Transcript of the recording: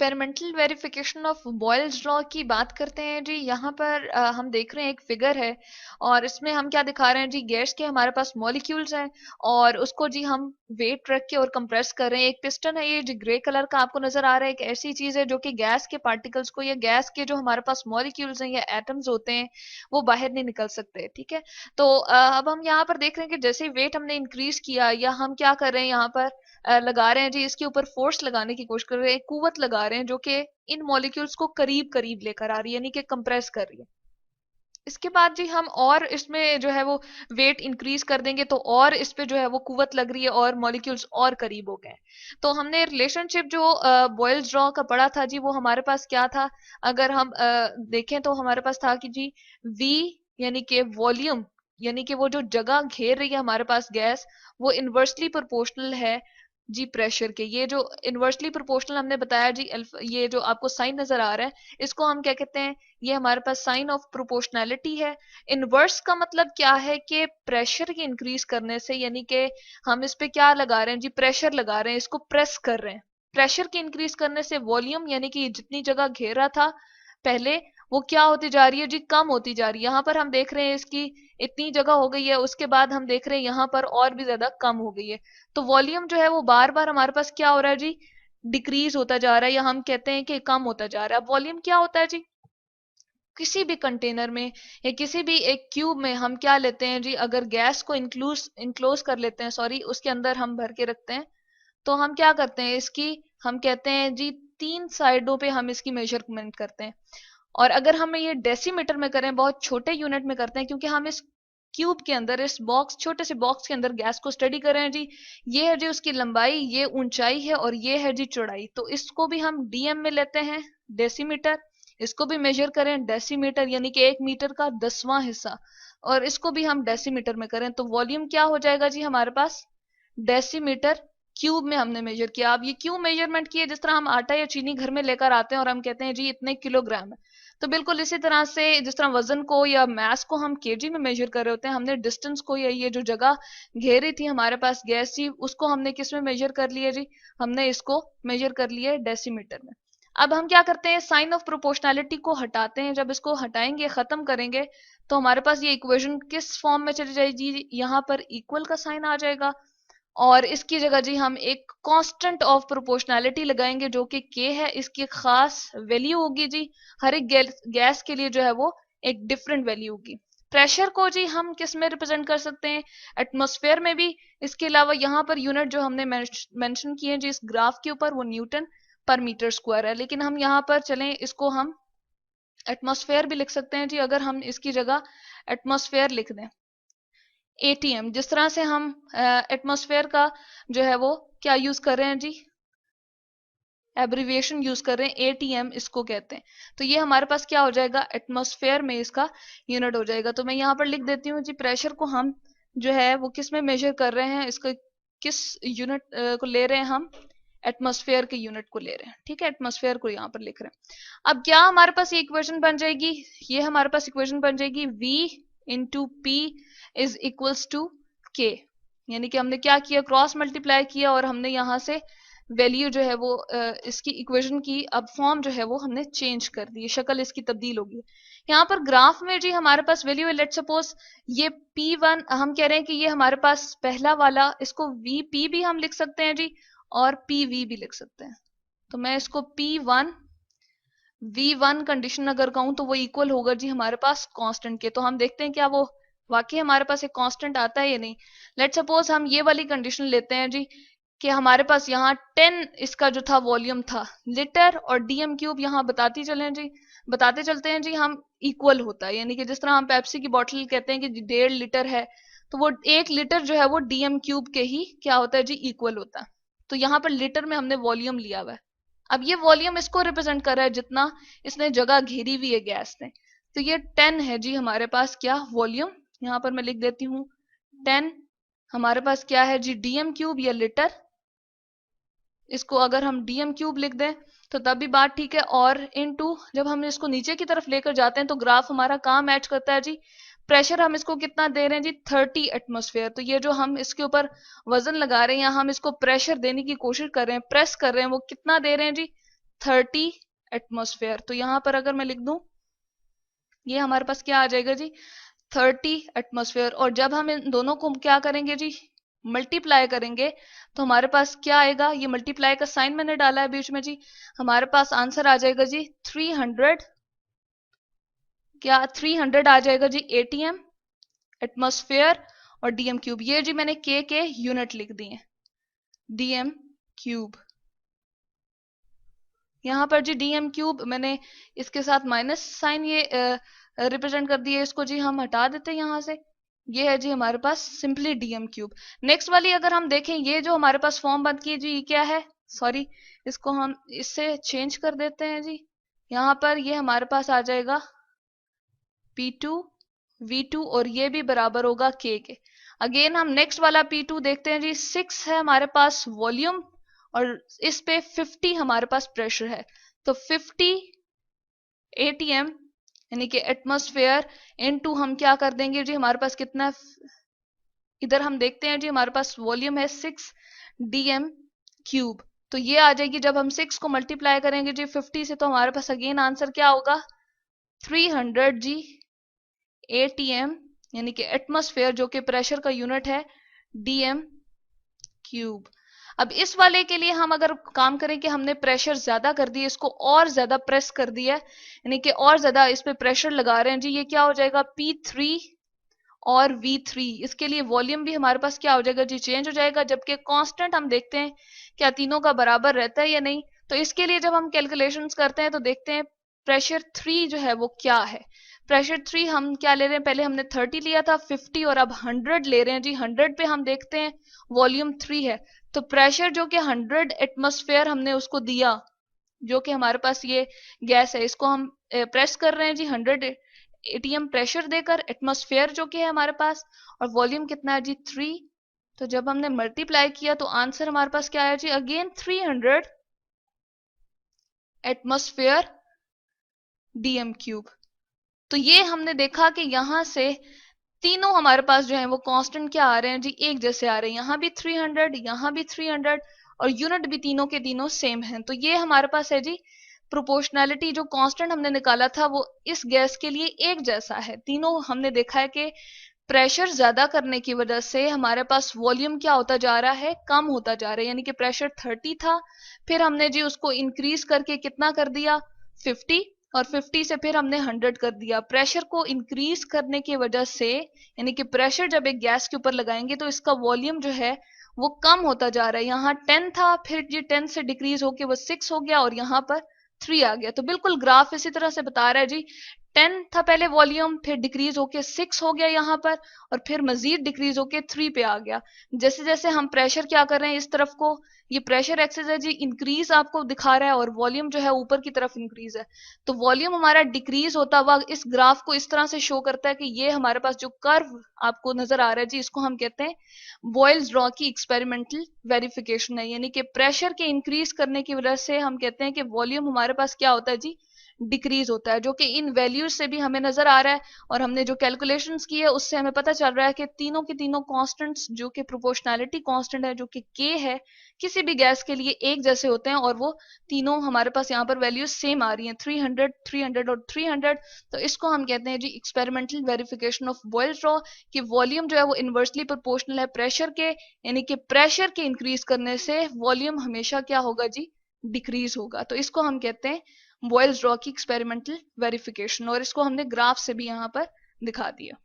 Experimental verification of Boyle's law की बात करते हैं जी। यहाँ पर हम देख रहे हैं एक फिगर है और इसमें हम क्या दिखा रहे हैं जी, गैस के हमारे पास मॉलिक्यूल्स हैं और उसको जी हम वेट रख के और कंप्रेस कर रहे हैं। एक पिस्टन है ये जो ग्रे कलर का आपको नजर आ रहा है, एक ऐसी चीज है जो कि गैस के पार्टिकल्स को या गैस के जो हमारे पास मॉलिक्यूल्स हैं या एटम्स होते हैं वो बाहर नहीं निकल सकते। ठीक है, तो अब हम यहाँ पर देख रहे हैं कि जैसे ही वेट हमने इंक्रीज किया या हम क्या कर रहे हैं यहाँ पर लगा रहे हैं जी, इसके ऊपर फोर्स लगाने की कोशिश कर रहे हैं, कुवत लगा रहे हैं जो कि इन मॉलिक्यूल्स को करीब करीब लेकर आ रही है, यानी कि कंप्रेस कर रही है। इसके बाद जी हम और इसमें जो है वो वेट इंक्रीज कर देंगे तो और इस पे जो है वो कुवत लग रही है और मॉलिक्यूल्स और करीब हो गए। तो हमने रिलेशनशिप जो बॉयल्स लॉ का पढ़ा था जी, वो हमारे पास क्या था? अगर हम देखें तो हमारे पास था कि जी V यानी कि वॉल्यूम, यानी कि वो जो जगह घेर रही है हमारे पास गैस, वो इनवर्सली प्रोपोर्शनल है जी प्रेशर के। ये जो इनवर्सली प्रोपोर्शनल हमने बताया जी, ये जो आपको साइन नजर आ रहा है इसको हम क्या कहते हैं? ये हमारे पास साइन ऑफ प्रोपोर्शनैलिटी है। इनवर्स का मतलब क्या है कि प्रेशर की इंक्रीज करने से, यानी कि हम इस पे क्या लगा रहे हैं जी, प्रेशर लगा रहे हैं, इसको प्रेस कर रहे हैं। प्रेशर की इंक्रीज करने से वॉल्यूम यानी कि जितनी जगह घेरा था पहले, वो क्या होती जा रही है जी, कम होती जा रही है। यहाँ पर हम देख रहे हैं इसकी इतनी जगह हो गई है, उसके बाद हम देख रहे हैं यहाँ पर और भी ज्यादा कम हो गई है। तो वॉल्यूम जो है वो बार बार हमारे पास क्या हो रहा है जी, डिक्रीज होता जा रहा है, या हम कहते हैं कि कम होता जा रहा है। वॉल्यूम क्या होता है जी? किसी भी कंटेनर में या किसी भी एक क्यूब में हम क्या लेते हैं जी, अगर गैस को इंक्लोज कर लेते हैं, सॉरी, उसके अंदर हम भर के रखते हैं, तो हम क्या करते हैं इसकी, हम कहते हैं जी तीन साइडों पे हम इसकी मेजरमेंट करते हैं। और अगर हम ये डेसीमीटर में करें, बहुत छोटे यूनिट में करते हैं, क्योंकि हम इस क्यूब के अंदर, इस बॉक्स, छोटे से बॉक्स के अंदर गैस को स्टडी कर रहे हैं जी। ये है जी उसकी लंबाई, ये ऊंचाई है और ये है जी चौड़ाई। तो इसको भी हम डीएम में लेते हैं, डेसीमीटर। इसको भी मेजर करें डेसीमीटर, यानी कि 1 मीटर का 10वां हिस्सा, और इसको भी हम डेसीमीटर में करें, तो वॉल्यूम क्या हो जाएगा जी हमारे पास? डेसीमीटर क्यूब में हमने मेजर किया। अब ये क्यों मेजरमेंट किए? जिस तरह हम आटा या चीनी घर में लेकर आते हैं और हम कहते हैं जी इतने किलोग्राम है, तो बिल्कुल इसी तरह से जिस तरह वजन को या मास को हम केजी में मेजर कर रहे होते हैं, हमने डिस्टेंस को या ये जो जगह घेरी थी हमारे पास गैस थी, उसको हमने किस में मेजर कर लिया जी? हमने इसको मेजर कर लिया डेसीमीटर में। अब हम क्या करते हैं, साइन ऑफ प्रोपोर्शनैलिटी को हटाते हैं। जब इसको हटाएंगे, खत्म करेंगे, तो हमारे पास ये इक्वेशन किस फॉर्म में चली जाएगी? यहाँ पर इक्वल का साइन आ जाएगा और इसकी जगह जी हम एक कांस्टेंट ऑफ प्रोपोर्शनैलिटी लगाएंगे जो कि के है, इसकी खास वैल्यू होगी जी। हर एक गैस के लिए जो है वो एक डिफरेंट वैल्यू होगी। प्रेशर को जी हम किस में रिप्रेजेंट कर सकते हैं? एटमॉस्फेयर में भी। इसके अलावा यहाँ पर यूनिट जो हमने मेंशन किए हैं जी इस ग्राफ के ऊपर, वो न्यूटन पर मीटर स्क्वायर है, लेकिन हम यहाँ पर चलें, इसको हम एटमॉस्फेयर भी लिख सकते हैं जी, अगर हम इसकी जगह एटमॉस्फेयर लिख दें। एटीएम, जिस तरह से हम एटमॉस्फेयर का जो है वो क्या यूज कर रहे हैं जी, एब्रिविएशन यूज कर रहे हैं, एटीएम इसको कहते हैं। तो ये हमारे पास क्या हो जाएगा, एटमॉस्फेयर में इसका यूनिट हो जाएगा। तो मैं यहाँ पर लिख देती हूँ जी, प्रेशर को हम जो है वो किस में मेजर कर रहे हैं, इसको किस यूनिट को ले रहे हैं हम? एटमॉस्फेयर के यूनिट को ले रहे हैं। ठीक है, एटमॉस्फेयर को यहाँ पर लिख रहे हैं। अब क्या हमारे पास ये इक्वेशन बन जाएगी? ये हमारे पास इक्वेशन बन जाएगी V into P is equals to K, यानी कि हमने क्या किया, क्रॉस मल्टीप्लाई किया और हमने यहाँ से वैल्यू जो है वो इसकी इक्वेशन की अब फॉर्म जो है वो हमने चेंज कर दी, शक्ल इसकी तब्दील होगी। यहाँ पर ग्राफ में जी हमारे पास वैल्यू है, लेट सपोज ये P1, हम कह रहे हैं कि ये हमारे पास पहला वाला, इसको VP भी हम लिख सकते हैं जी और PV भी लिख सकते हैं। तो मैं इसको P1 V1 कंडीशन अगर कहूं तो वो इक्वल होगा जी हमारे पास कांस्टेंट के। तो हम देखते हैं क्या वो वाकई हमारे पास एक कांस्टेंट आता है या नहीं। लेट सपोज हम ये वाली कंडीशन लेते हैं जी कि हमारे पास यहाँ 10 इसका जो था वॉल्यूम था लीटर, और डीएम क्यूब यहाँ बताते चलते हैं जी हम, इक्वल होता है, यानी कि जिस तरह हम पेप्सी की बोतल कहते हैं कि 1.5 लीटर है, तो वो 1 लीटर जो है वो डीएम क्यूब के ही क्या होता है जी, इक्वल होता है। तो यहाँ पर लीटर में हमने वॉल्यूम लिया हुआ है। अब ये वॉल्यूम इसको रिप्रेजेंट कर रहा है जितना इसने जगह घेरी हुई है गैस ने। तो ये 10 है जी हमारे पास क्या वॉल्यूम, यहाँ पर मैं लिख देती हूँ 10 हमारे पास क्या है जी, डीएम क्यूब या लीटर। इसको अगर हम डीएम क्यूब लिख दें तो तब भी बात ठीक है, और इनटू जब हम इसको नीचे की तरफ लेकर जाते हैं तो ग्राफ हमारा कहाँ मैच करता है जी, प्रेशर हम इसको कितना दे रहे हैं जी, 30 एटमॉस्फेयर। तो ये जो हम इसके ऊपर वजन लगा रहे हैं या हम इसको प्रेशर देने की कोशिश कर रहे हैं, प्रेस कर रहे हैं, वो कितना दे रहे हैं जी, 30 एटमॉस्फेयर। तो यहां पर अगर मैं लिख दूं, ये हमारे पास क्या आ जाएगा जी, 30 एटमॉस्फेयर। और जब हम इन दोनों को क्या करेंगे जी, मल्टीप्लाई करेंगे, तो हमारे पास क्या आएगा, ये मल्टीप्लाई का साइन मैंने डाला है बीच में जी, हमारे पास आंसर आ जाएगा जी 300, क्या 300 आ जाएगा जी एटीएम एटमॉस्फेयर और डीएम क्यूब। ये जी मैंने के यूनिट लिख दिए, डीएम क्यूब। यहाँ पर जी डीएम क्यूब मैंने इसके साथ माइनस साइन ये रिप्रेजेंट कर दिए, इसको जी हम हटा देते हैं यहाँ से। ये है जी हमारे पास सिंपली डीएम क्यूब। नेक्स्ट वाली अगर हम देखें, ये जो हमारे पास फॉर्म बन की जी, ये क्या है, सॉरी इसको हम इससे चेंज कर देते हैं जी। यहाँ पर ये हमारे पास आ जाएगा P2 V2 और ये भी बराबर होगा K के। अगेन हम नेक्स्ट वाला P2 देखते हैं जी, 6 है हमारे पास वॉल्यूम और इस पे 50 हमारे पास प्रेशर है। तो 50 एटीएम यानी कि एटमॉस्फेयर इनटू हम क्या कर देंगे जी, हमारे पास कितना है, इधर हम देखते हैं जी हमारे पास वॉल्यूम है 6 डीएम क्यूब। तो ये आ जाएगी, जब हम 6 को मल्टीप्लाई करेंगे जी 50 से, तो हमारे पास अगेन आंसर क्या होगा 300 जी एटीएम यानी कि एटमॉस्फेयर, जो कि प्रेशर का यूनिट है, डीएम क्यूब। अब इस वाले के लिए हम अगर काम करें कि हमने प्रेशर ज्यादा कर दिया, इसको और ज्यादा प्रेस कर दिया, यानी कि और ज्यादा इस पे प्रेशर लगा रहे हैं जी, ये क्या हो जाएगा P3 और V3। इसके लिए वॉल्यूम भी हमारे पास क्या हो जाएगा जी, चेंज हो जाएगा। जबकि कांस्टेंट हम देखते हैं क्या तीनों का बराबर रहता है या नहीं। तो इसके लिए जब हम कैलकुलेशंस करते हैं तो देखते हैं प्रेशर 3 जो है वो क्या है। प्रेशर 3 हम क्या ले रहे हैं, पहले हमने 30 लिया था, 50 और अब 100 ले रहे हैं जी। 100 पे हम देखते हैं वॉल्यूम 3 है, तो प्रेशर जो कि 100 एटमॉस्फेयर हमने उसको दिया, जो कि हमारे पास ये गैस है, इसको हम प्रेस कर रहे हैं जी 100 एटीएम प्रेशर देकर, एटमॉस्फेयर जो कि है हमारे पास, और वॉल्यूम कितना है जी 3। तो जब हमने मल्टीप्लाई किया तो आंसर हमारे पास क्या आया जी, अगेन 300 एटमॉस्फेयर डीएम क्यूब। तो ये हमने देखा कि यहां से तीनों हमारे पास जो है वो कांस्टेंट क्या आ रहे हैं जी, एक जैसे आ रहे हैं। यहां भी 300, यहां भी 300 और यूनिट भी तीनों के तीनों सेम हैं। तो ये हमारे पास है जी प्रोपोर्शनैलिटी, जो कांस्टेंट हमने निकाला था वो इस गैस के लिए एक जैसा है। तीनों हमने देखा है कि प्रेशर ज्यादा करने की वजह से हमारे पास वॉल्यूम क्या होता जा रहा है, कम होता जा रहा है। यानी कि प्रेशर 30 था, फिर हमने जी उसको इंक्रीज करके कितना कर दिया 50, और 50 से फिर हमने 100 कर दिया। प्रेशर को इंक्रीज करने की वजह से, यानी कि प्रेशर जब एक गैस के ऊपर लगाएंगे तो इसका वॉल्यूम जो है वो कम होता जा रहा है। यहाँ 10 था, फिर ये 10 से डिक्रीज होके वो 6 हो गया और यहाँ पर 3 आ गया। तो बिल्कुल ग्राफ इसी तरह से बता रहा है जी, 10 था पहले वॉल्यूम, फिर डिक्रीज होके 6 हो गया यहाँ पर, और फिर मजीद डिक्रीज होके 3 पे आ गया। जैसे जैसे हम प्रेशर क्या कर रहे हैं इस तरफ को, ये प्रेशर एक्सेस है जी, इंक्रीज आपको दिखा रहा है, और वॉल्यूम जो है ऊपर की तरफ इंक्रीज है। तो वॉल्यूम हमारा डिक्रीज होता हुआ इस ग्राफ को इस तरह से शो करता है कि ये हमारे पास जो कर्व आपको नजर आ रहा है जी, इसको हम कहते हैं बॉयल्स लॉ की एक्सपेरिमेंटल वेरिफिकेशन है। यानी कि प्रेशर के इंक्रीज करने की वजह से हम कहते हैं कि वॉल्यूम हमारे पास क्या होता है जी, डिक्रीज होता है, जो कि इन वैल्यूज से भी हमें नजर आ रहा है। और हमने जो कैलकुलेशंस की है उससे हमें पता चल रहा है कि तीनों के तीनों कांस्टेंट्स, जो कि प्रोपोर्शनैलिटी कांस्टेंट है, जो कि के है, किसी भी गैस के लिए एक जैसे होते हैं, और वो तीनों हमारे पास यहाँ पर वैल्यूज सेम आ रही हैं, 300, 300 और 300। तो इसको हम कहते हैं जी experimental verification of Boyle's law, कि वॉल्यूम जो है वो इनवर्सली प्रोपोर्शनल है प्रेशर के, यानी कि प्रेशर के इंक्रीज करने से वॉल्यूम हमेशा क्या होगा जी, डिक्रीज होगा। तो इसको हम कहते हैं बॉयल्स लॉ की एक्सपेरिमेंटल वेरिफिकेशन, और इसको हमने ग्राफ से भी यहाँ पर दिखा दिया।